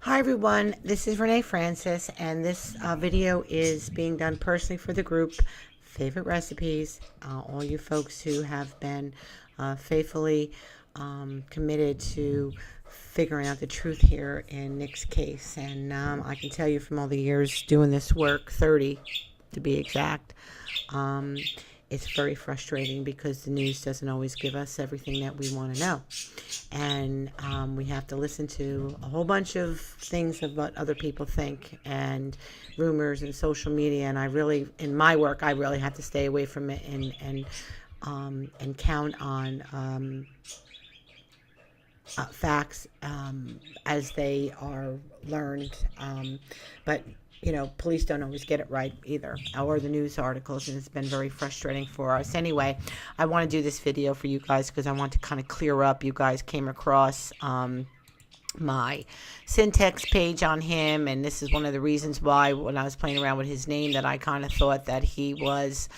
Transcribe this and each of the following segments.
Hi everyone, this is Renee Francis, and this video is being done personally for the group Favorite Recipes. All you folks who have been faithfully committed to figuring out the truth here in Nick's case. And I can tell you from all the years doing this work, 30 to be exact, it's very frustrating because the news doesn't always give us everything that we want to know. And we have to listen to a whole bunch of things of what other people think and rumors and social media. And I really, in my work, I really have to stay away from it and count on facts as they are learned. But you know, police don't always get it right either, or the news articles, and it's been very frustrating for us. Anyway, I want to do this video for you guys because I want to kind of clear up. You guys came across my syntax page on him, and this is one of the reasons why when I was playing around with his name that I kind of thought that he was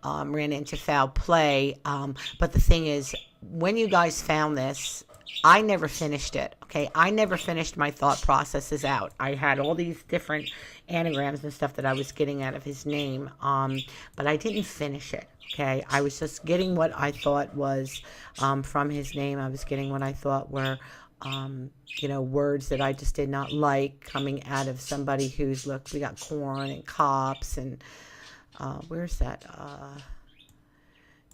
ran into foul play. But the thing is, when you guys found this, I never finished it, okay? I never finished my thought processes out. I had all these different anagrams and stuff that I was getting out of his name, but I didn't finish it, okay? I was just getting what I thought was from his name. I was getting what I thought were, you know, words that I just did not like coming out of somebody who's, look, we got corn and cops and, where's that,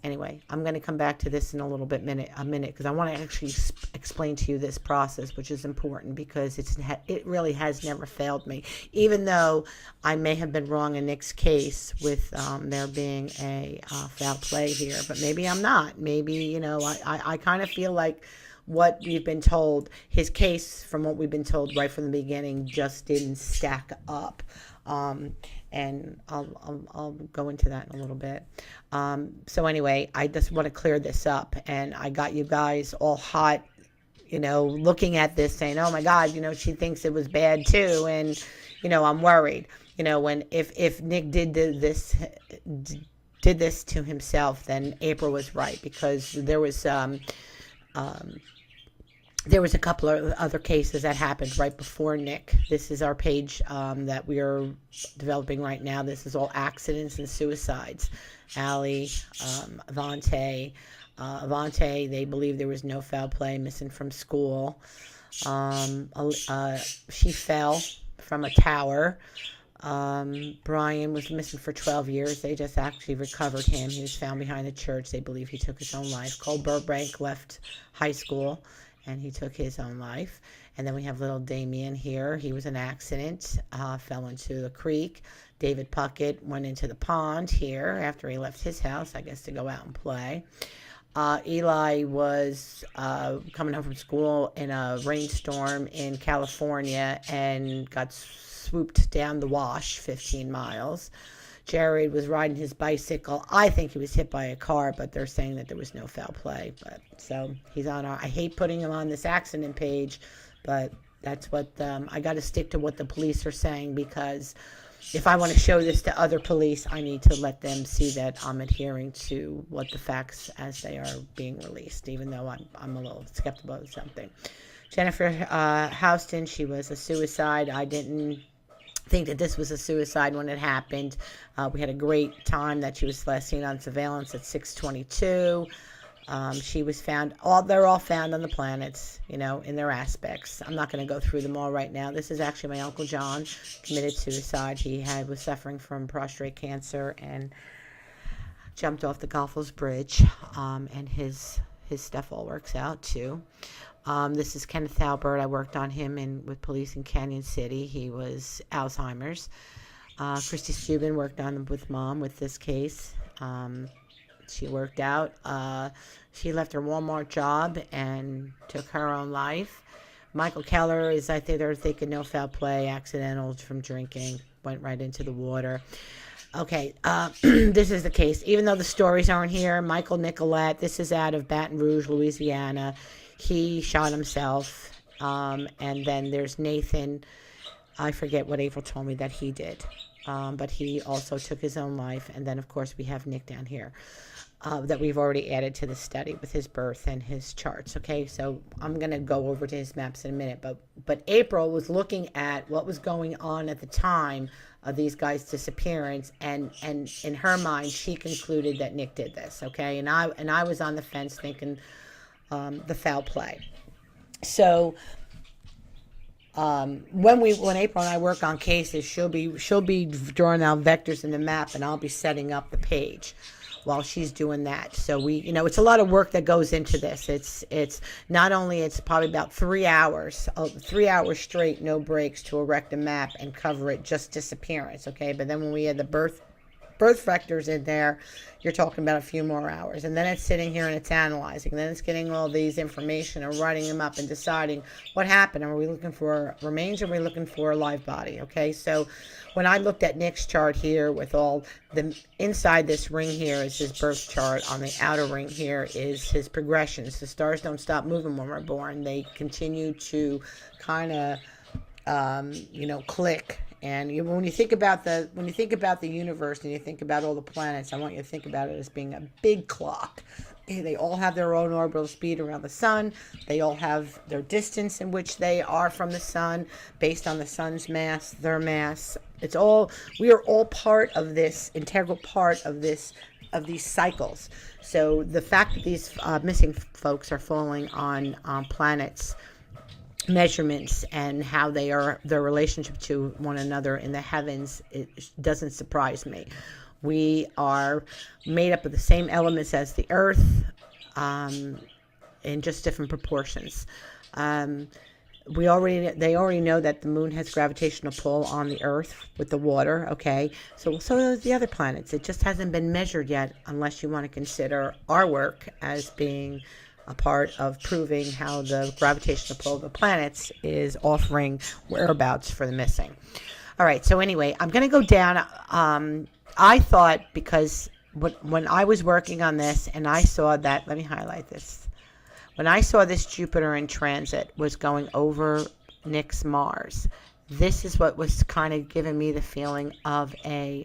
anyway, I'm going to come back to this in a little bit, a minute, because I want to actually explain to you this process, which is important because it really has never failed me. Even though I may have been wrong in Nick's case with there being a foul play here, but maybe I'm not. Maybe, you know, I kind of feel like what we've been told, his case, from what we've been told right from the beginning, just didn't stack up. And I'll go into that in a little bit. So anyway, I just want to clear this up, and I got you guys all hot, you know, looking at this saying, oh my God, you know, she thinks it was bad too. And, you know, I'm worried, you know, when, if Nick did this to himself, then April was right, because there was a couple of other cases that happened right before Nick. This is our page that we are developing right now. This is all accidents and suicides. Allie, Avante. Avante, they believe there was no foul play, missing from school. She fell from a tower. Brian was missing for 12 years. They just actually recovered him. He was found behind the church. They believe he took his own life. Cole Burbank left high school and he took his own life. And then we have little Damien here. He was an accident, fell into the creek. David Puckett went into the pond here after he left his house, I guess, to go out and play. Eli was coming home from school in a rainstorm in California and got swooped down the wash 15 miles. Jared was riding his bicycle. I think he was hit by a car, but they're saying that there was no foul play. But so he's on our, I hate putting him on this accident page, but that's what, I got to stick to what the police are saying, because if I want to show this to other police, I need to let them see that I'm adhering to what the facts as they are being released, even though I'm a little skeptical of something. Jennifer Houston, she was a suicide. I didn't think that this was a suicide when it happened. We had a great time that she was last seen on surveillance at 6:22. She was found, they're all found on the planets, you know, in their aspects. I'm not going to go through them all right now. This is actually my Uncle John, committed suicide. He was suffering from prostate cancer and jumped off the Goethals Bridge, and his stuff all works out too. This is Kenneth Albert. I worked on him with police in Canyon City. He was Alzheimer's. Christy Steuben worked on him with Mom with this case. She worked out. She left her Walmart job and took her own life. Michael Keller is, I think they're thinking no foul play, accidental from drinking, went right into the water. Okay, this is the case. Even though the stories aren't here, Michael Nicolette, this is out of Baton Rouge, Louisiana. He shot himself. And then there's Nathan. I forget what April told me that he did. But he also took his own life. And then, of course, we have Nick down here. that we've already added to the study with his birth and his charts. Okay, so I'm going to go over to his maps in a minute, but April was looking at what was going on at the time of these guys' disappearance, and in her mind, she concluded that Nick did this. Okay, and I was on the fence thinking the foul play. So when April and I work on cases, she'll be drawing out vectors in the map, and I'll be setting up the page while she's doing that. So it's a lot of work that goes into this. It's not only, it's probably about 3 hours, 3 hours straight, no breaks, to erect a map and cover it, just disappearance. Okay, but then when we add the birth vectors in there, you're talking about a few more hours, and then it's sitting here and it's analyzing, and then it's getting all these information and writing them up and deciding what happened. Are we looking for remains, or are we looking for a live body? Okay, so when I looked at Nick's chart here, with all the inside this ring here is his birth chart, on the outer ring here is his progressions. The stars don't stop moving when we're born. They continue to kind of click. And when you think about the universe and you think about all the planets, I want you to think about it as being a big clock. They all have their own orbital speed around the sun. They all have their distance in which they are from the sun, based on the sun's mass, their mass. We are all part of this, integral part of these cycles. So the fact that these missing folks are falling on planets, measurements, and how their relationship to one another in the heavens, it doesn't surprise me. We are made up of the same elements as the earth, in just different proportions. They already know that the moon has gravitational pull on the earth with the water. Okay, so does the other planets. It just hasn't been measured yet, unless you want to consider our work as being a part of proving how the gravitational pull of the planets is offering whereabouts for the missing. All right, so anyway, I'm going to go down. I thought, because when I was working on this and I saw that, let me highlight this. When I saw this Jupiter in transit was going over Nick's Mars, this is what was kind of giving me the feeling of an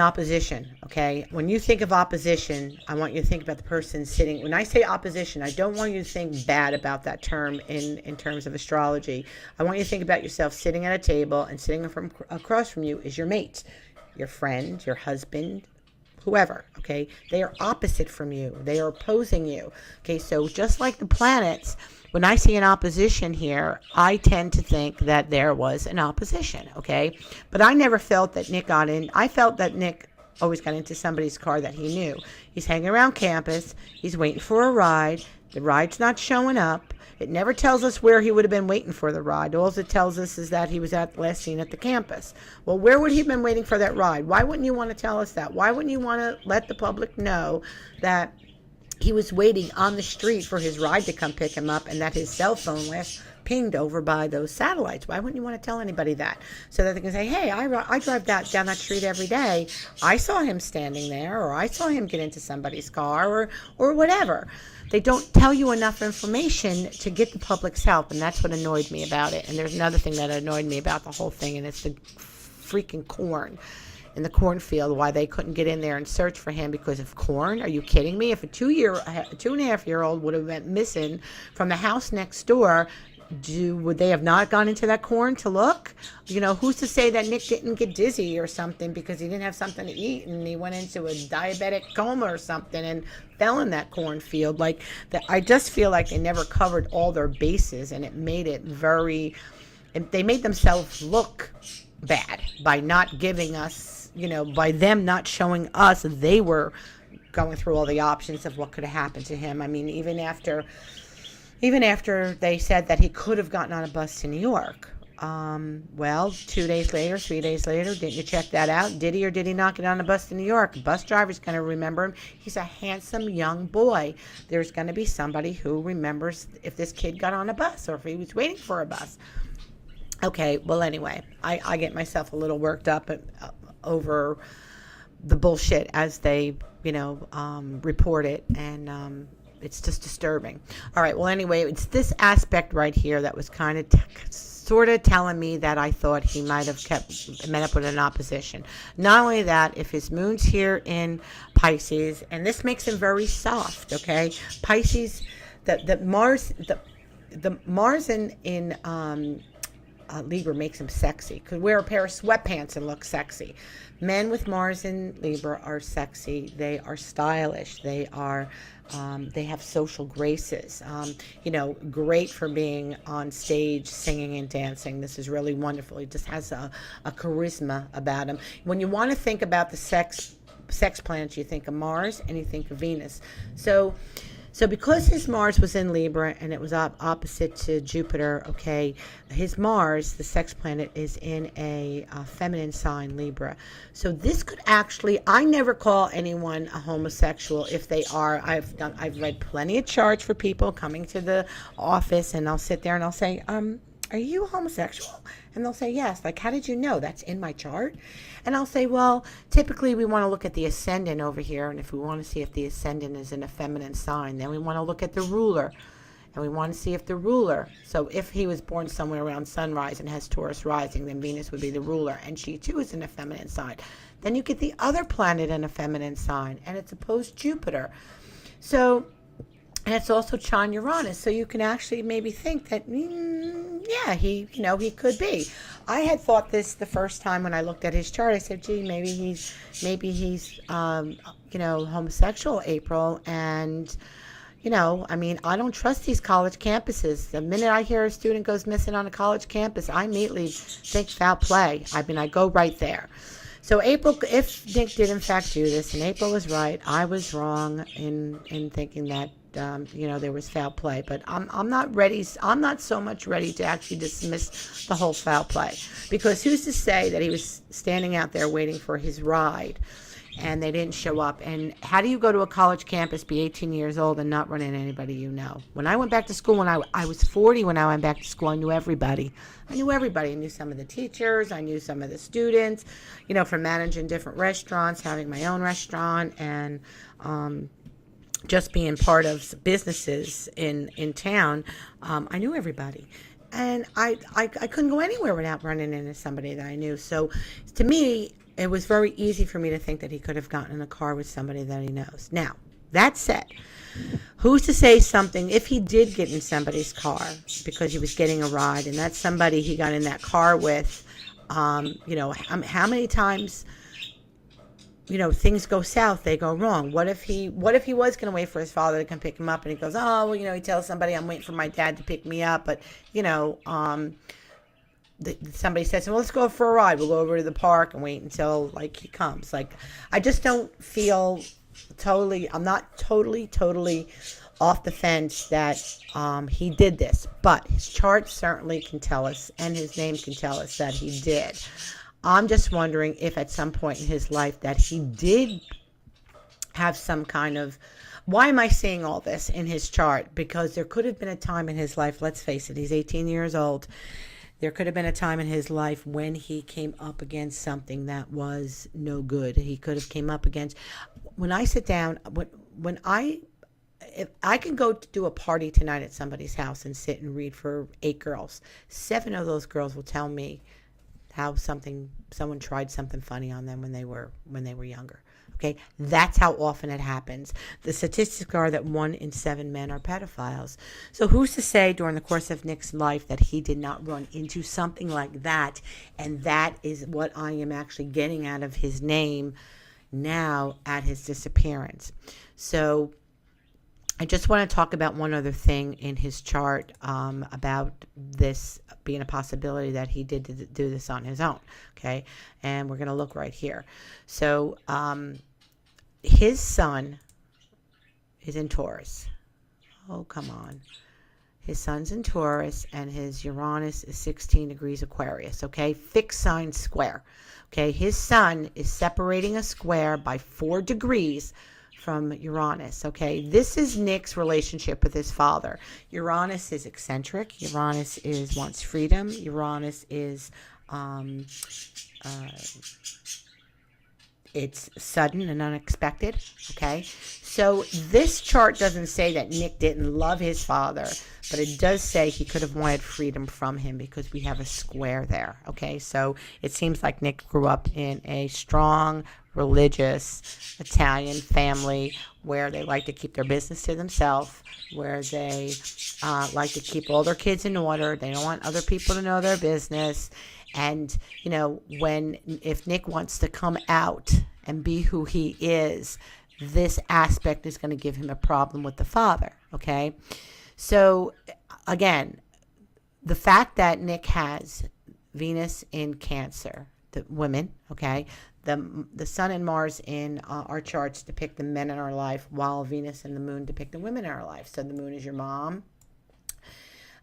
opposition. Okay, when you think of opposition, I want you to think about the person sitting. When I say opposition, I don't want you to think bad about that term in terms of astrology. I want you to think about yourself sitting at a table, and sitting across from you is your mate, your friend, your husband, whoever. Okay, they are opposite from you. They are opposing you. Okay, so just like the planets, when I see an opposition here, I tend to think that there was an opposition, okay? But I never felt that Nick got in. I felt that Nick always got into somebody's car that he knew. He's hanging around campus. He's waiting for a ride. The ride's not showing up. It never tells us where he would have been waiting for the ride. All it tells us is that he was last seen at the campus. Well, where would he have been waiting for that ride? Why wouldn't you want to tell us that? Why wouldn't you want to let the public know that he was waiting on the street for his ride to come pick him up, and that his cell phone last pinged over by those satellites? Why wouldn't you want to tell anybody that? So that they can say, hey, I drive down that street every day. I saw him standing there, or I saw him get into somebody's car, or whatever. They don't tell you enough information to get the public's help, and that's what annoyed me about it. And there's another thing that annoyed me about the whole thing, and it's the freaking corn in the cornfield, why they couldn't get in there and search for him because of corn. Are you kidding me? If a 2.5-year-old would have went missing from the house next door, would they have not gone into that corn to look? Who's to say that Nick didn't get dizzy or something because he didn't have something to eat, and he went into a diabetic coma or something and fell in that cornfield? Like that, I just feel like they never covered all their bases, and it made it they made themselves look bad by not giving us, by them not showing us they were going through all the options of what could have happened to him. I mean, even after they said that he could have gotten on a bus to New York, 2 days later, 3 days later, didn't you check that out? Did he or did he not get on a bus to New York? The bus driver's going to remember him. He's a handsome young boy. There's going to be somebody who remembers if this kid got on a bus or if he was waiting for a bus. Okay, well, anyway, I get myself a little worked up over the bullshit as they, report it, and it's just disturbing. All right, well, anyway, it's this aspect right here that was kind of sort of telling me that I thought he might have met up with an opposition. Not only that, if his moon's here in Pisces, and this makes him very soft, okay? Pisces, the Mars in Libra makes him sexy. Could wear a pair of sweatpants and look sexy. Men with Mars in Libra are sexy. They are stylish. They are, they have social graces. Great for being on stage, singing and dancing. This is really wonderful. He just has a charisma about him. When you want to think about the sex planets, you think of Mars and you think of Venus. So because his Mars was in Libra and it was opposite to Jupiter, okay, his Mars, the sex planet, is in a feminine sign, Libra. So this could actually, I never call anyone a homosexual if they are. I've read plenty of charts for people coming to the office, and I'll sit there and I'll say, are you homosexual? And they'll say, yes. Like, how did you know? That's in my chart. And I'll say, well, typically we want to look at the ascendant over here. And if we want to see if the ascendant is in a feminine sign, then we want to look at the ruler. And we want to see if the ruler, so if he was born somewhere around sunrise and has Taurus rising, then Venus would be the ruler. And she too is in a feminine sign. Then you get the other planet in a feminine sign. And it's opposed Jupiter. So, and it's also trine Uranus, so you can actually maybe think that, yeah, he could be. I had thought this the first time when I looked at his chart. I said, gee, maybe he's homosexual, April. And, I don't trust these college campuses. The minute I hear a student goes missing on a college campus, I immediately think foul play. I go right there. So April, if Nick did in fact do this, and April was right, I was wrong in thinking that there was foul play. But I'm not ready. I'm not so much ready to actually dismiss the whole foul play, because who's to say that he was standing out there waiting for his ride and they didn't show up? And how do you go to a college campus, be 18 years old, and not run into anybody you know? When I went back to school, when I was 40, when I went back to school, I knew everybody. I knew some of the teachers. I knew some of the students, from managing different restaurants, having my own restaurant, and just being part of businesses in town. I knew everybody. And I couldn't go anywhere without running into somebody that I knew. So to me, it was very easy for me to think that he could have gotten in a car with somebody that he knows. Now, that said, who's to say something, if he did get in somebody's car because he was getting a ride, and that's somebody he got in that car with, how many times, things go south, they go wrong. What if he was going to wait for his father to come pick him up, and he goes, he tells somebody, I'm waiting for my dad to pick me up, but, somebody says, well, let's go for a ride. We'll go over to the park and wait until, he comes. I just don't feel I'm not totally off the fence that he did this. But his chart certainly can tell us, and his name can tell us that he did. I'm just wondering if at some point in his life that he did have some kind of... Why am I seeing all this in his chart? Because there could have been a time in his life, let's face it, he's 18 years old. There could have been a time in his life when he came up against something that was no good. He could have came up against... When I sit down, if I can go to do a party tonight at somebody's house and sit and read for 8 girls, 7 of those girls will tell me how someone tried something funny on them when they were younger. Okay, that's how often it happens. The statistics are that 1 in 7 men are pedophiles. So who's to say during the course of Nick's life that he did not run into something like that? And that is what I am actually getting out of his name now at his disappearance. So I just want to talk about one other thing in his chart about this being a possibility that he did do this on his own. Okay, and we're going to look right here. So his sun is in Taurus. Oh, come on. His sun's in Taurus, and his Uranus is 16 degrees Aquarius. Okay, fixed sign square. Okay, his sun is separating a square by 4 degrees from Uranus. Okay, this is Nick's relationship with his father. Uranus is eccentric. Uranus wants freedom. Uranus is It's sudden and unexpected, okay? So this chart doesn't say that Nick didn't love his father, but it does say he could have wanted freedom from him because we have a square there, okay? So it seems like Nick grew up in a strong, religious Italian family where they like to keep their business to themselves, where they like to keep all their kids in order. They don't want other people to know their business. And, you know, if Nick wants to come out and be who he is, this aspect is going to give him a problem with the father, okay? So, again, the fact that Nick has Venus in Cancer, the women, okay? The Sun and Mars in our charts depict the men in our life, while Venus and the Moon depict the women in our life. So the Moon is your mom,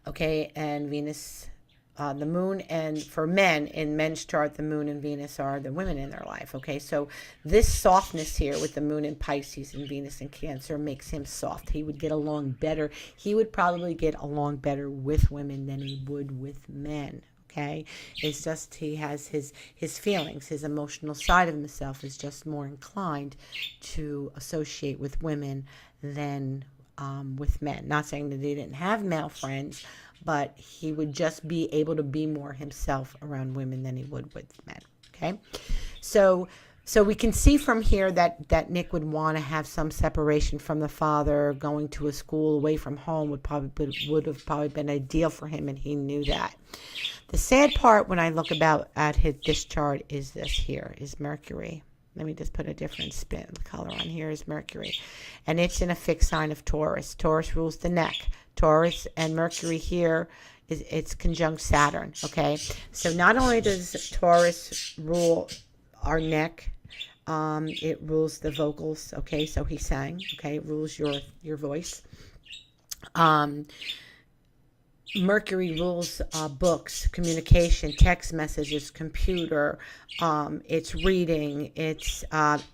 okay, and Venus... the Moon, and for men, in men's chart, the Moon and Venus are the women in their life, okay? So this softness here with the Moon in Pisces and Venus in Cancer makes him soft. He would get along better. He would probably get along better with women than he would with men, okay? It's just he has his feelings, his emotional side of himself is just more inclined to associate with women than with men. Not saying that he didn't have male friends, but he would just be able to be more himself around women than he would with men, okay? So we can see from here that Nick would want to have some separation from the father. Going to a school away from home would have probably been ideal for him, and he knew that. The sad part when I look at this chart is this here, is Mercury. Let me just put a different spin color on here, is Mercury. And it's in a fixed sign of Taurus. Taurus rules the neck. Taurus and Mercury here, it's conjunct Saturn, okay? So not only does Taurus rule our neck, it rules the vocals, okay? So he sang, okay? It rules your voice. Mercury rules books, communication, text messages, computer, it's reading, it's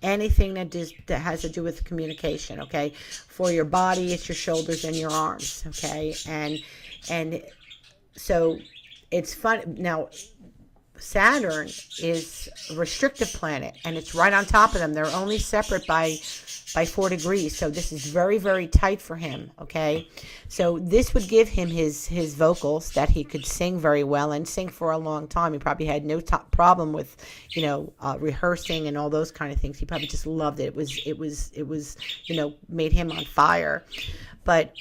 anything that has to do with communication, okay? For your body, it's your shoulders and your arms, okay? And so it's fun. Now, Saturn is a restrictive planet, and it's right on top of them. They're only separate by 4 degrees, so this is very, very tight for him, okay? So this would give him his vocals that he could sing very well and sing for a long time. He probably had no problem with, rehearsing and all those kind of things. He probably just loved it. It was made him on fire. But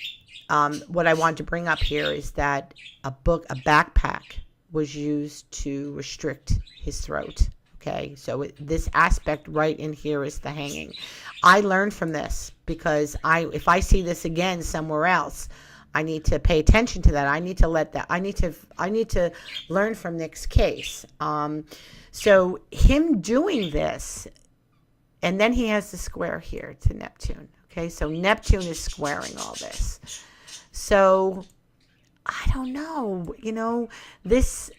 what I wanted to bring up here is that a backpack was used to restrict his throat. Okay, so this aspect right in here is the hanging. I learned from this because if I see this again somewhere else, I need to pay attention to that. I need to learn from Nick's case. So him doing this, and then he has the square here to Neptune. Okay, so Neptune is squaring all this. So I don't know. This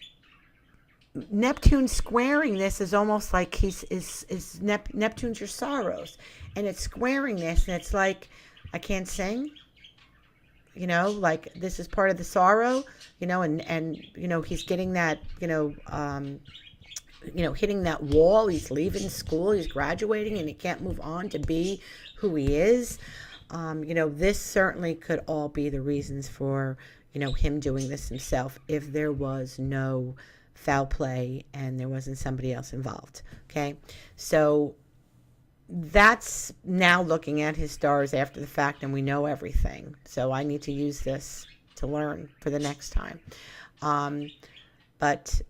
Neptune squaring this is almost like Neptune's your sorrows, and it's squaring this, and it's like, I can't sing, like this is part of the sorrow, and he's getting that, hitting that wall. He's leaving school, he's graduating, and he can't move on to be who he is. This certainly could all be the reasons for, him doing this himself if there was no foul play and there wasn't somebody else involved. Okay, so that's now looking at his stars after the fact, and we know everything. So I need to use this to learn for the next time. But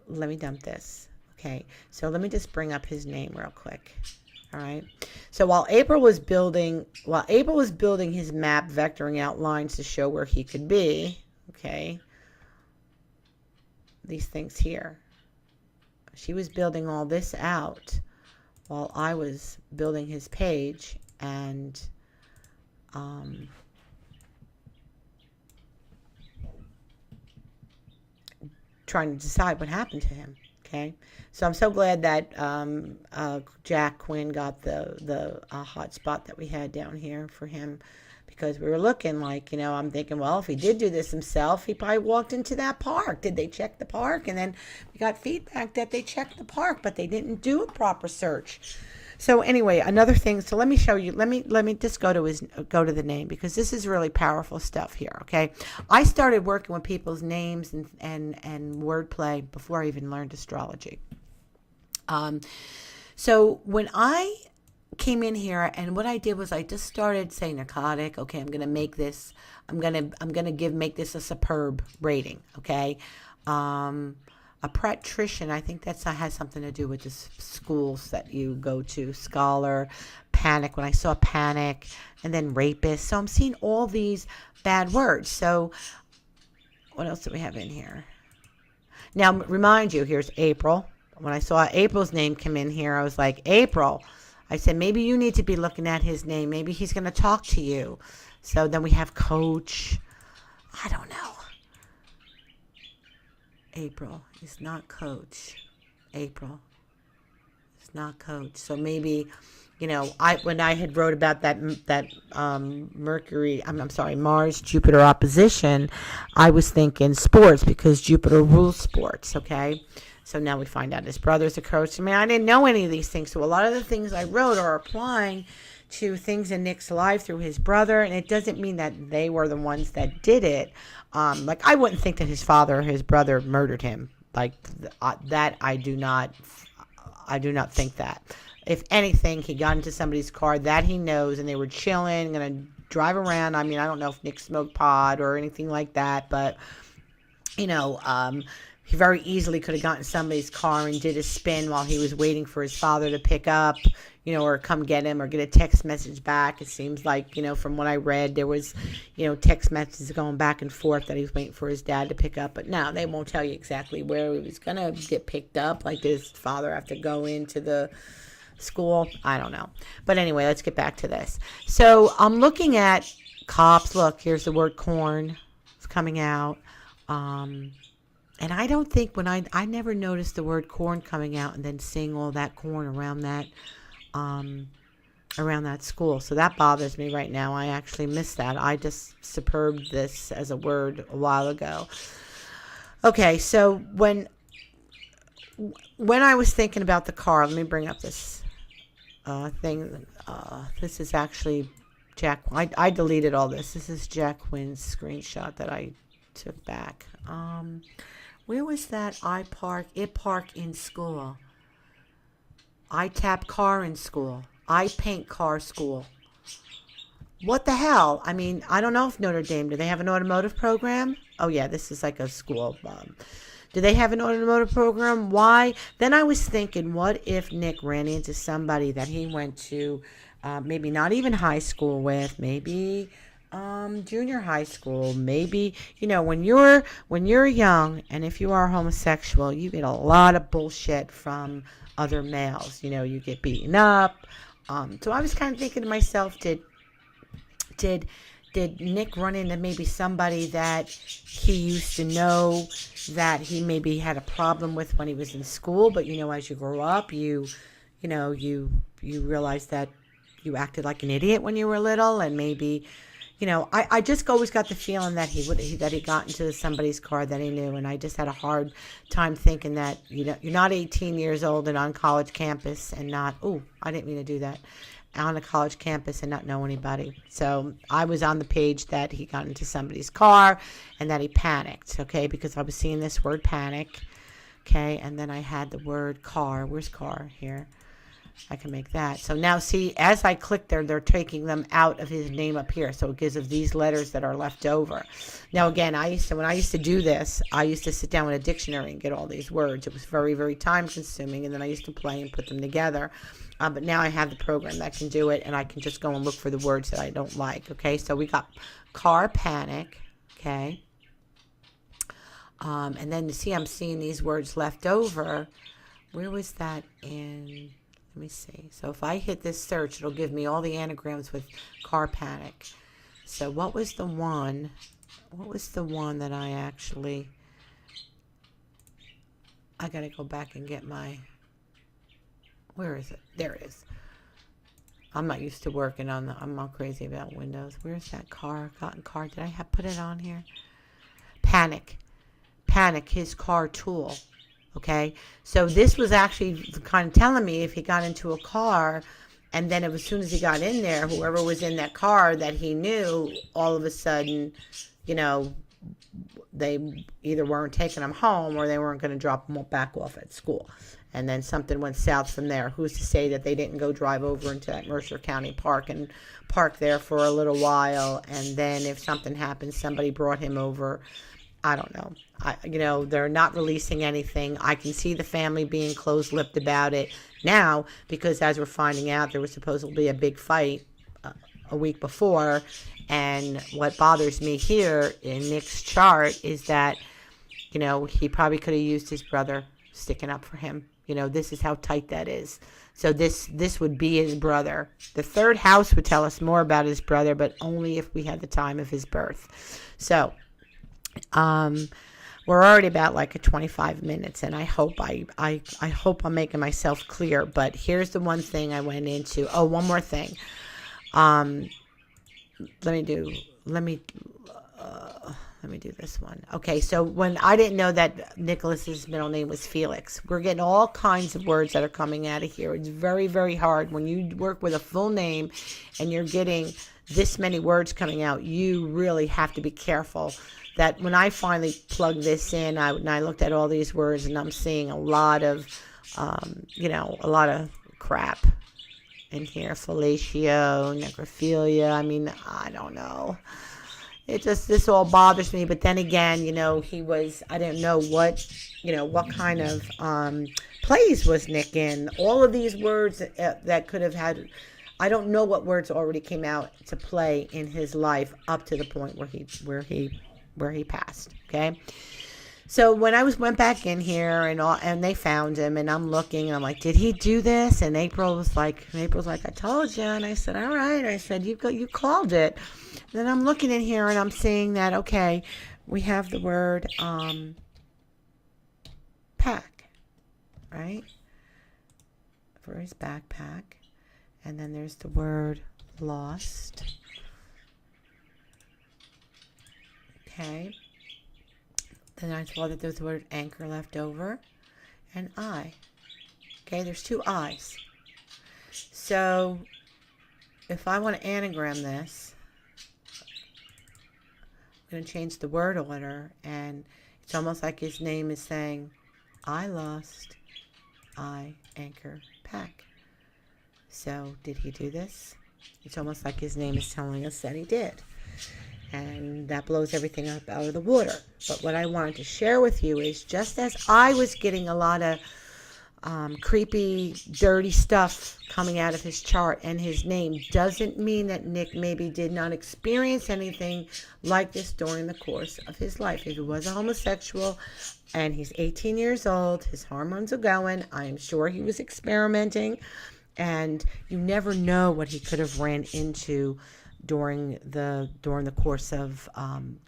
let me dump this. Okay, so let me just bring up his name real quick. All right. So while April was building his map, vectoring out lines to show where he could be, okay, these things here, she was building all this out while I was building his page and trying to decide what happened to him. Okay, so I'm so glad that Jack Quinn got the hot spot that we had down here for him, because we were looking like, I'm thinking, well, if he did do this himself, he probably walked into that park. Did they check the park? And then we got feedback that they checked the park, but they didn't do a proper search. So anyway, another thing. So let me show you. Let me just go to the name, because this is really powerful stuff here. Okay, I started working with people's names and wordplay before I even learned astrology. So when I came in here, and what I did was I just started saying narcotic. Okay, I'm gonna make this. I'm gonna make this a superb rating. Okay. A patrician, I think that has something to do with the schools that you go to. Scholar, panic, when I saw panic, and then rapist. So I'm seeing all these bad words. So what else do we have in here? Now, remind you, here's April. When I saw April's name come in here, I was like, April. I said, maybe you need to be looking at his name. Maybe he's going to talk to you. So then we have coach. I don't know. April is not coach. April is not coach. So maybe, when I had wrote about that Mars Jupiter opposition, I was thinking sports, because Jupiter rules sports. Okay, so now we find out his brother's a coach. I mean, I didn't know any of these things, so a lot of the things I wrote are applying to things in Nick's life through his brother, and it doesn't mean that they were the ones that did it. Like, I wouldn't think that his father or his brother murdered him. Like that, I do not think that. If anything, he got into somebody's car that he knows, and they were chilling, gonna drive around. I mean, I don't know if Nick smoked pot or anything like that, but he very easily could have gotten somebody's car and did a spin while he was waiting for his father to pick up, or come get him, or get a text message back. It seems like, from what I read, there was, text messages going back and forth that he was waiting for his dad to pick up. But now they won't tell you exactly where he was going to get picked up. Like, did his father have to go into the school? I don't know. But anyway, let's get back to this. So I'm looking at cops. Look, here's the word corn. It's coming out. And I don't think I never noticed the word corn coming out and then seeing all that corn around that school. So that bothers me right now. I actually missed that. I just superbed this as a word a while ago. Okay, so when I was thinking about the car, let me bring up this thing. This is actually Jack. I deleted all this. This is Jack Quinn's screenshot that I took back. Where was that? It park in school. I tap car in school. I paint car school. What the hell? I mean, I don't know if Notre Dame, do they have an automotive program? Oh yeah, this is like a school. Do they have an automotive program? Why? Then I was thinking, what if Nick ran into somebody that he went to, maybe not even high school with, maybe junior high school, maybe, when you're young, and if you are homosexual, you get a lot of bullshit from other males. You get beaten up. So I was kind of thinking to myself, did Nick run into maybe somebody that he used to know that he maybe had a problem with when he was in school, but as you grow up, you realize that you acted like an idiot when you were little, and maybe I just always got the feeling that he got into somebody's car that he knew, and I just had a hard time thinking that you're not 18 years old and on college campus and not, I didn't mean to do that, on a college campus and not know anybody. So I was on the page that he got into somebody's car and that he panicked, okay, because I was seeing this word panic, okay, and then I had the word car. Where's car? Here. I can make that. So now see, as I click there, they're taking them out of his name up here. So it gives us these letters that are left over. Now again, when I used to do this, I used to sit down with a dictionary and get all these words. It was very, very time consuming, and then I used to play and put them together. But now I have the program that can do it, and I can just go and look for the words that I don't like. Okay, so we got car panic. Okay. And then you see, I'm seeing these words left over. Where was that in? Let me see. So if I hit this search, it'll give me all the anagrams with car panic. So what was the one that I actually, I got to go back and get my, where is it? There it is. I'm not used to working on I'm not crazy about windows. Where's that car? Cotton car. Did I have put it on here? Panic. Panic, his car tool. Okay? So this was actually kind of telling me if he got into a car and then as soon as he got in there, whoever was in that car that he knew, all of a sudden, you know, they either weren't taking him home or they weren't going to drop him back off at school. And then something went south from there. Who's to say that they didn't go drive over into that Mercer County Park and park there for a little while, and then if something happened, somebody brought him over. I don't know. They're not releasing anything. I can see the family being closed-lipped about it now because as we're finding out, there was supposedly a big fight a week before. And what bothers me here in Nick's chart is that, he probably could have used his brother sticking up for him. This is how tight that is. So this would be his brother. The third house would tell us more about his brother, but only if we had the time of his birth. So, we're already about like a 25 minutes, and I hope I hope I'm making myself clear. But here's the one thing I went into. Oh, one more thing. Let me do this one. Okay, so when I didn't know that Nicholas's middle name was Felix, we're getting all kinds of words that are coming out of here. It's very, very hard when you work with a full name and you're getting this many words coming out. You really have to be careful. That when I finally plugged this in, I looked at all these words and I'm seeing a lot of, a lot of crap in here. Fellatio, necrophilia. I mean, I don't know. This all bothers me. But then again, I didn't know what kind of plays was Nick in. All of these words that could have had, I don't know what words already came out to play in his life up to the point where he passed. Okay. So when I went back in here and they found him and I'm looking and I'm like, did he do this? And April's like, I told you. And I said, all right. I said, you called it. And then I'm looking in here and I'm seeing that, okay, we have the word pack, right? For his backpack. And then there's the word lost. Okay. Then I saw that there's the word anchor left over and I. Okay, there's two I's. So if I want to anagram this, I'm going to change the word order, and it's almost like his name is saying, I lost, I anchor pack. So did he do this? It's almost like his name is telling us that he did. And that blows everything up out of the water. But what I wanted to share with you is just as I was getting a lot of creepy, dirty stuff coming out of his chart and his name, doesn't mean that Nick maybe did not experience anything like this during the course of his life. If he was a homosexual and he's 18 years old, his hormones are going, I'm sure he was experimenting, and you never know what he could have ran into during the course of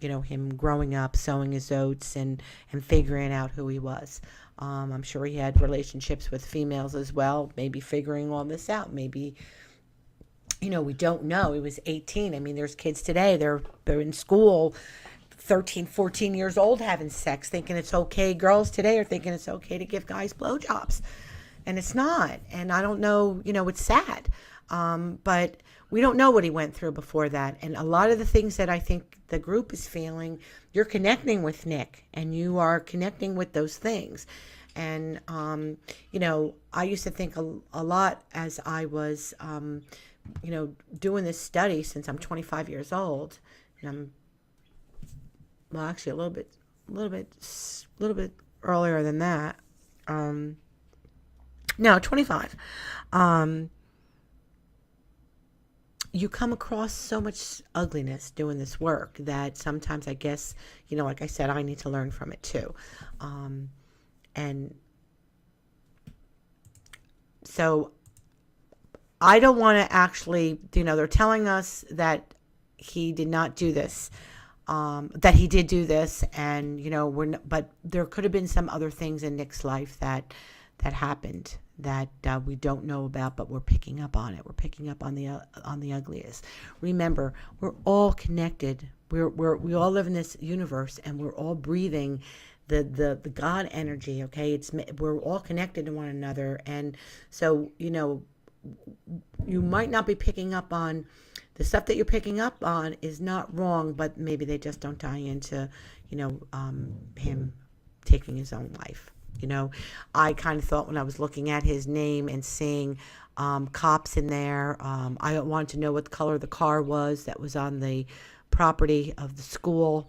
him growing up, sowing his oats and figuring out who he was. I'm sure he had relationships with females as well, maybe figuring all this out. Maybe, we don't know. He was 18. I mean, there's kids today, they're in school, 13, 14 years old, having sex, thinking it's okay. Girls today are thinking it's okay to give guys blowjobs. And it's not. And I don't know, it's sad. But we don't know what he went through before that. And a lot of the things that I think the group is feeling, you're connecting with Nick and you are connecting with those things. And, I used to think a lot as I was, doing this study since I'm 25 years old. And I'm, actually a little bit earlier than that. No, 25. You come across so much ugliness doing this work that sometimes I guess, like I said, I need to learn from it too. And so I don't want to actually, they're telling us that he did not do this, that he did do this. And, but there could have been some other things in Nick's life that that happened that we don't know about, but we're picking up on it. We're picking up on the ugliest. Remember, we're all connected. We all live in this universe, and we're all breathing the God energy. Okay, we're all connected to one another, and so you might not be picking up on the stuff that you're picking up on is not wrong, but maybe they just don't tie into him taking his own life. I kind of thought when I was looking at his name and seeing cops in there, I wanted to know what color the car was that was on the property of the school.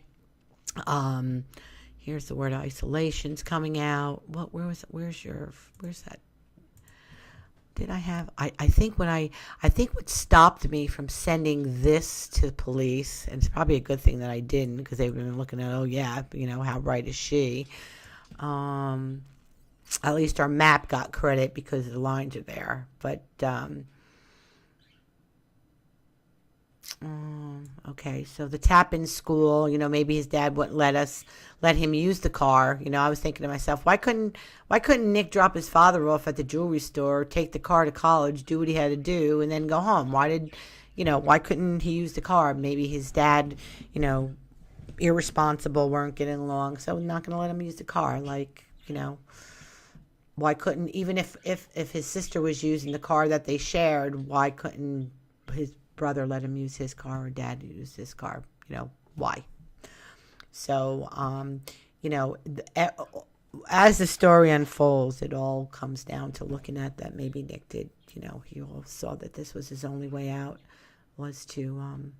Here's the word isolation's coming out. Where's that? Did I have? I think what stopped me from sending this to police, and it's probably a good thing that I didn't, because they would have been looking at, oh yeah, how right is she? At least our map got credit because the lines are there. But okay, so the Tappan school, maybe his dad wouldn't let him use the car. I was thinking to myself, why couldn't Nick drop his father off at the jewelry store, take the car to college, do what he had to do, and then go home? Why couldn't he use the car? Maybe his dad, irresponsible, weren't getting along, so not going to let him use the car. Why couldn't, even if his sister was using the car that they shared, why couldn't his brother let him use his car, or dad use his car? Why? So, as the story unfolds, it all comes down to looking at that maybe Nick did, he all saw that this was his only way out, was to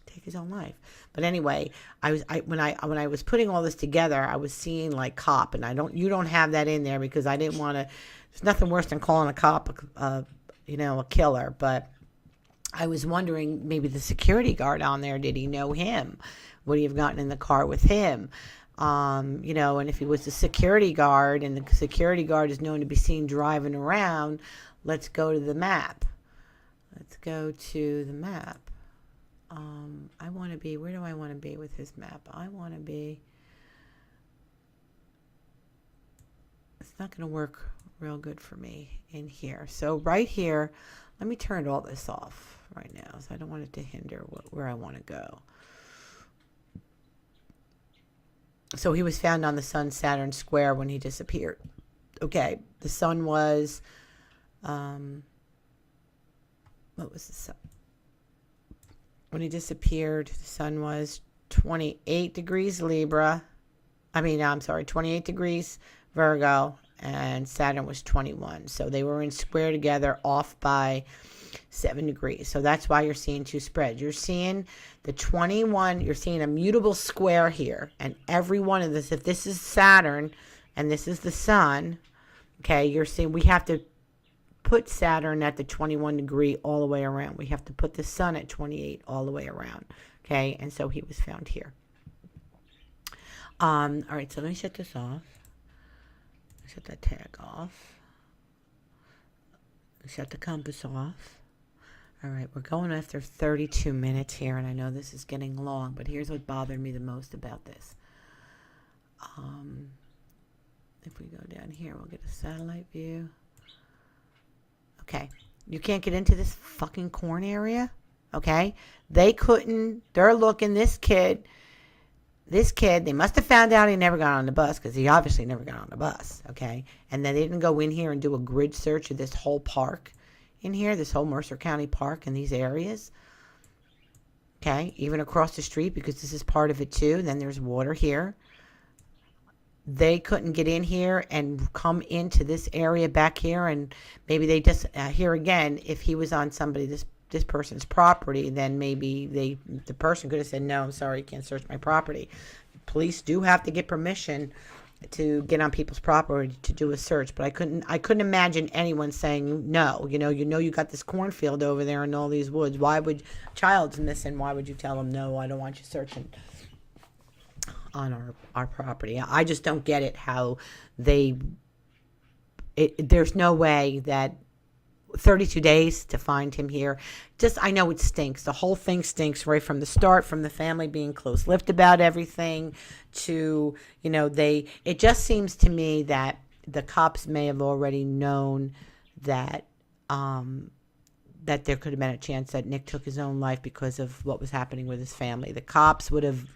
take his own life. But anyway, when I was putting all this together, I was seeing like cop, and you don't have that in there because I didn't want to. There's nothing worse than calling a cop a killer. But I was wondering, maybe the security guard on there, did he know him? Would he have gotten in the car with him? And if he was the security guard, and the security guard is known to be seen driving around, let's go to the map. I want to be, where do I want to be with his map? I want to be, it's not going to work real good for me in here. So right here, let me turn all this off right now, so I don't want it to hinder where I want to go. So he was found on the Sun-Saturn square when he disappeared. Okay, the sun was, what was the sun? When he disappeared, the sun was 28 degrees Libra. 28 degrees Virgo, and Saturn was 21. So they were in square together, off by 7 degrees. So that's why you're seeing two spreads. You're seeing the 21, you're seeing a mutable square here. And every one of this, if this is Saturn and this is the sun, okay, you're seeing we have to put Saturn at the 21 degree all the way around. We have to put the sun at 28 all the way around. Okay, and so he was found here. All right, so let me shut this off. Shut that tag off. Shut the compass off. All right, we're going after 32 minutes here, and I know this is getting long, but here's what bothered me the most about this. If we go down here, we'll get a satellite view. Okay, you can't get into this fucking corn area, okay? They're looking, this kid, they must have found out he never got on the bus, because he obviously never got on the bus, okay? And then they didn't go in here and do a grid search of this whole park in here, this whole Mercer County Park in these areas, okay? Even across the street, because this is part of it too. Then there's water here. They couldn't get in here and come into this area back here, and maybe they just here again, if he was on this person's property, then maybe the person could have said, no, I'm sorry, you can't search my property. Police do have to get permission to get on people's property to do a search, but I couldn't imagine anyone saying no. You got this cornfield over there and all these woods. Why would child's missing? Why would you tell them no? I don't want you searching on our property. I just don't get it, how there's no way that 32 days to find him here. I know it stinks. The whole thing stinks right from the start, from the family being close-lipped about everything to, it just seems to me that the cops may have already known that that there could have been a chance that Nick took his own life because of what was happening with his family. The cops would have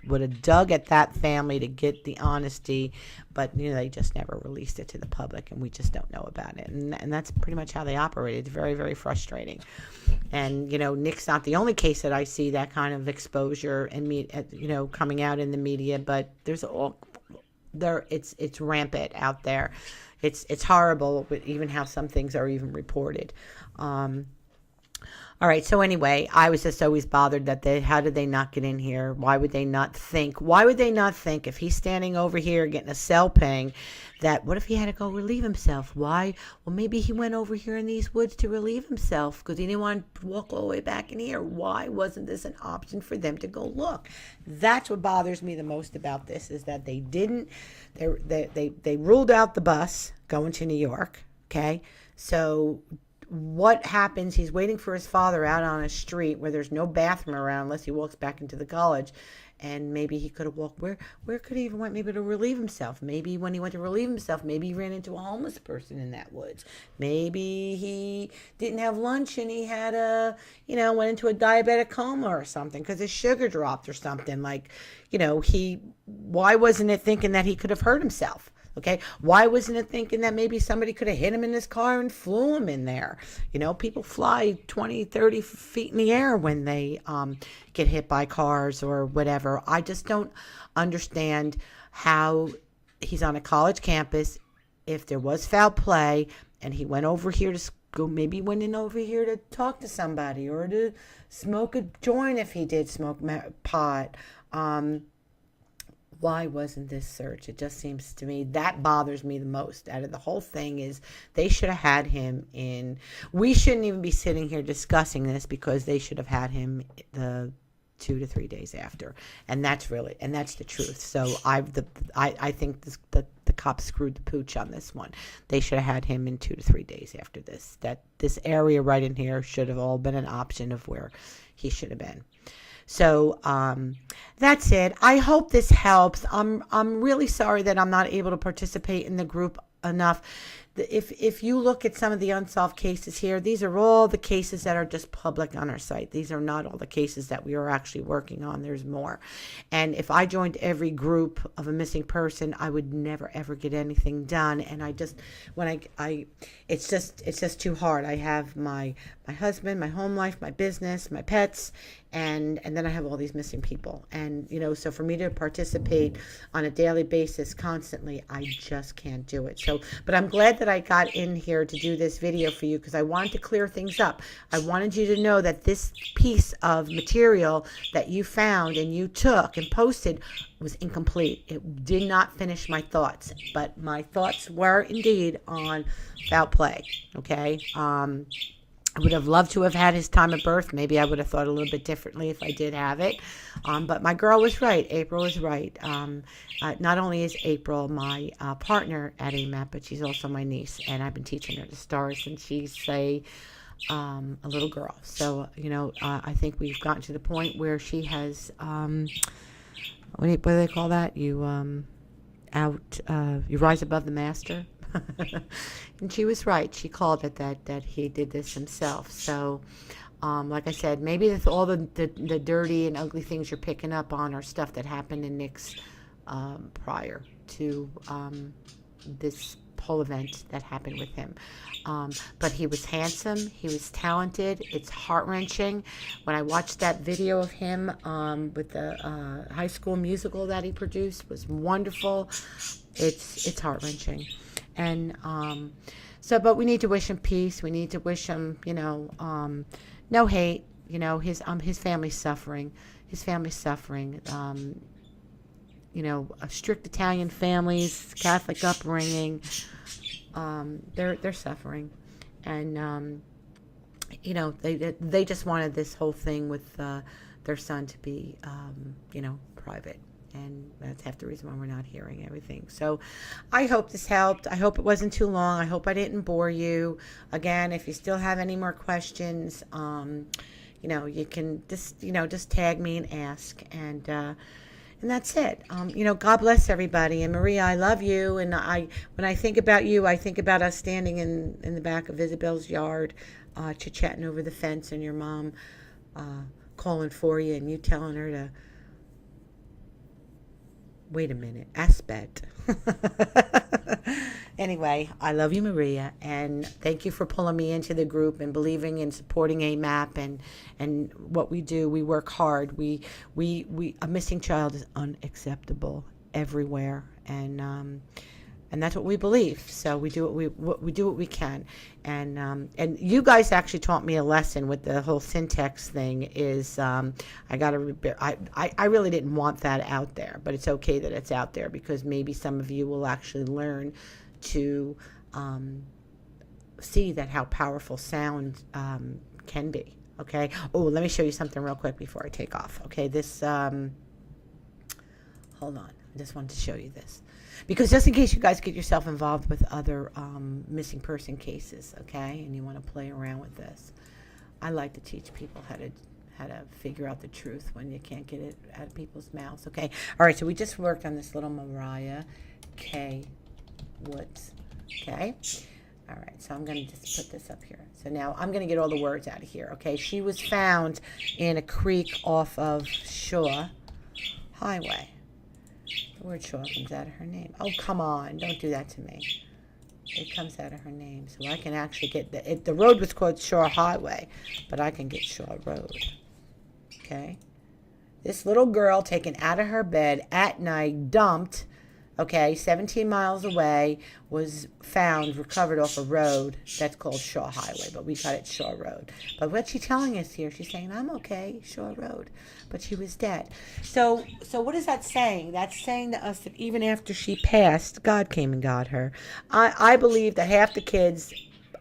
dug at that family to get the honesty, but they just never released it to the public, and we just don't know about it. And that's pretty much how they operate. It's very, very frustrating. And Nick's not the only case that I see that kind of exposure and coming out in the media, but there's it's rampant out there. It's horrible, but even how some things are even reported. All right. So anyway, I was just always bothered that how did they not get in here? Why would they not think? Why would they not think if he's standing over here getting a cell ping that what if he had to go relieve himself? Why? Well, maybe he went over here in these woods to relieve himself because he didn't want to walk all the way back in here. Why wasn't this an option for them to go look? That's what bothers me the most about this is that they didn't. They ruled out the bus going to New York. Okay. So what happens? He's waiting for his father out on a street where there's no bathroom around unless he walks back into the college. And maybe he could have walked. Where could he even went? Maybe to relieve himself. Maybe when he went to relieve himself, maybe he ran into a homeless person in that woods. Maybe he didn't have lunch and he had went into a diabetic coma or something because his sugar dropped or something. Why wasn't it thinking that he could have hurt himself? Okay, why wasn't it thinking that maybe somebody could have hit him in his car and flew him in there? People fly 20, 30 feet in the air when they get hit by cars or whatever. I just don't understand how he's on a college campus. If there was foul play and he went over here to go, maybe went in over here to talk to somebody or to smoke a joint if he did smoke pot. Why wasn't this search? It just seems to me that bothers me the most out of the whole thing is they should have had him in. We shouldn't even be sitting here discussing this because they should have had him the 2 to 3 days after. And that's the truth. So I think the cops screwed the pooch on this one. They should have had him in 2 to 3 days after this. That this area right in here should have all been an option of where he should have been. So that's it. I hope this helps. I'm really sorry that I'm not able to participate in the group enough. If you look at some of the unsolved cases here, these are all the cases that are just public on our site. These are not all the cases that we are actually working on. There's more. And if I joined every group of a missing person, I would never ever get anything done. And it's just too hard. I have my husband, my home life, my business, my pets, and then I have all these missing people. And so for me to participate on a daily basis constantly, I just can't do it. So, but I'm glad that I got in here to do this video for you because I wanted to clear things up. I wanted you to know that this piece of material that you found and you took and posted was incomplete. It did not finish my thoughts, but my thoughts were indeed on foul play. Okay. I would have loved to have had his time of birth. Maybe I would have thought a little bit differently if I did have it. But my girl was right. April was right. Not only is April my partner at AMAP, but she's also my niece. And I've been teaching her the stars since she's a little girl. So, I think we've gotten to the point where she has, what do they call that? You rise above the master. And she was right. She called it that he did this himself. So, like I said, maybe all the dirty and ugly things you're picking up on are stuff that happened in Nick's prior to this whole event that happened with him. But he was handsome. He was talented. It's heart-wrenching. When I watched that video of him with the High School Musical that he produced, was wonderful. It's heart-wrenching. And but we need to wish him peace. We need to wish him, no hate. His family's suffering. His family's suffering. Strict Italian families, Catholic upbringing. They're suffering, and they just wanted this whole thing with their son to be private. And that's half the reason why we're not hearing everything. So I hope this helped. I hope it wasn't too long. I hope I didn't bore you. Again, if you still have any more questions, you can just tag me and ask. And And that's it. God bless everybody. And Maria, I love you. And when I think about you, I think about us standing in the back of Isabel's yard, chit-chatting over the fence, and your mom calling for you, and you telling her to, wait a minute, Asbet. Anyway, I love you, Maria, and thank you for pulling me into the group and believing and supporting AMAP and what we do. We work hard. We a missing child is unacceptable everywhere, and that's what we believe. So we do what we can, and you guys actually taught me a lesson with the whole syntax thing. Is I really didn't want that out there, but it's okay that it's out there, because maybe some of you will actually learn to see that how powerful sound can be. Okay. Oh, let me show you something real quick before I take off. Okay. This. Hold on. I just wanted to show you this, because just in case you guys get yourself involved with other missing person cases, okay, and you want to play around with this, I like to teach people how to figure out the truth when you can't get it out of people's mouths. Okay. All right. So we just worked on this little Mariah K. Woods. Okay. All right. So I'm going to just put this up here. So now I'm going to get all the words out of here. Okay. She was found in a creek off of Shaw Highway. The word Shaw comes out of her name. Oh, come on. Don't do that to me. It comes out of her name. So I can actually get the road was called Shaw Highway, but I can get Shaw Road. Okay. This little girl taken out of her bed at night, dumped, 17 miles away, was found, recovered off a road that's called Shaw Highway, but we got it Shaw Road. But what she's telling us here, she's saying, I'm okay, Shaw Road, but she was dead. So what is that saying? That's saying to us that even after she passed, God came and got her. I believe that half the kids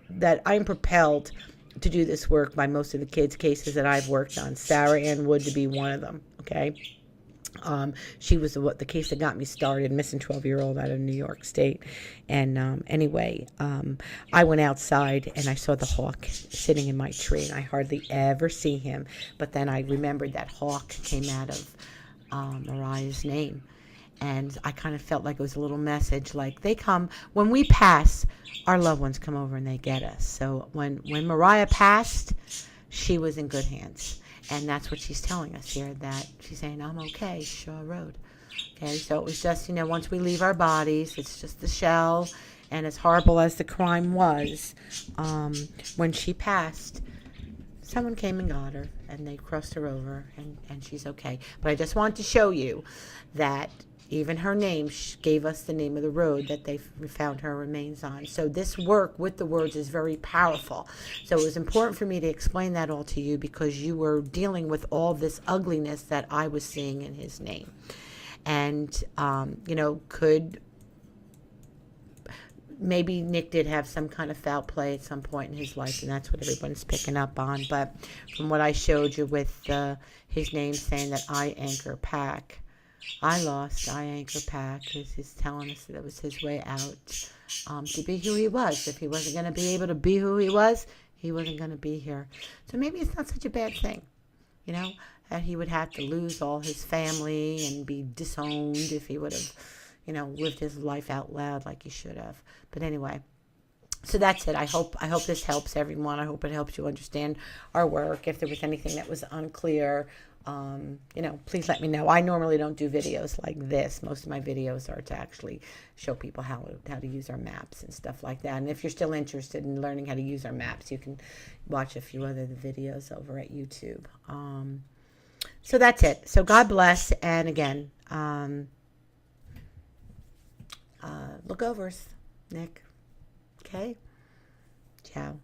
that I'm propelled to do this work by most of the kids' cases that I've worked on, Sarah Ann Wood to be one of them, okay? She was the case that got me started, missing 12-year-old out of New York State. And anyway, I went outside and I saw the hawk sitting in my tree, and I hardly ever see him. But then I remembered that hawk came out of Mariah's name. And I kind of felt like it was a little message, like they come, when we pass, our loved ones come over and they get us. So when Mariah passed, she was in good hands. And that's what she's telling us here, that she's saying, I'm okay, Shaw Road. Okay, so it was just, once we leave our bodies, it's just the shell. And as horrible as the crime was, when she passed, someone came and got her, and they crossed her over, and she's okay. But I just wanted to show you that even her name gave us the name of the road that they found her remains on. So this work with the words is very powerful. So it was important for me to explain that all to you, because you were dealing with all this ugliness that I was seeing in his name. And, could maybe Nick did have some kind of foul play at some point in his life, and that's what everyone's picking up on. But from what I showed you with his name saying that I anchor pack, I anchor pack, because he's telling us that it was his way out to be who he was. If he wasn't going to be able to be who he wasn't going to be here. So maybe it's not such a bad thing, that he would have to lose all his family and be disowned if he would have, lived his life out loud like he should have. But anyway, so that's it. I hope this helps everyone. I hope it helps you understand our work. If there was anything that was unclear, please let me know. I normally don't do videos like this. Most of my videos are to actually show people how to use our maps and stuff like that. And if you're still interested in learning how to use our maps, you can watch a few other videos over at YouTube. So that's it. So God bless. And again, look over us, Nick. Okay? Ciao.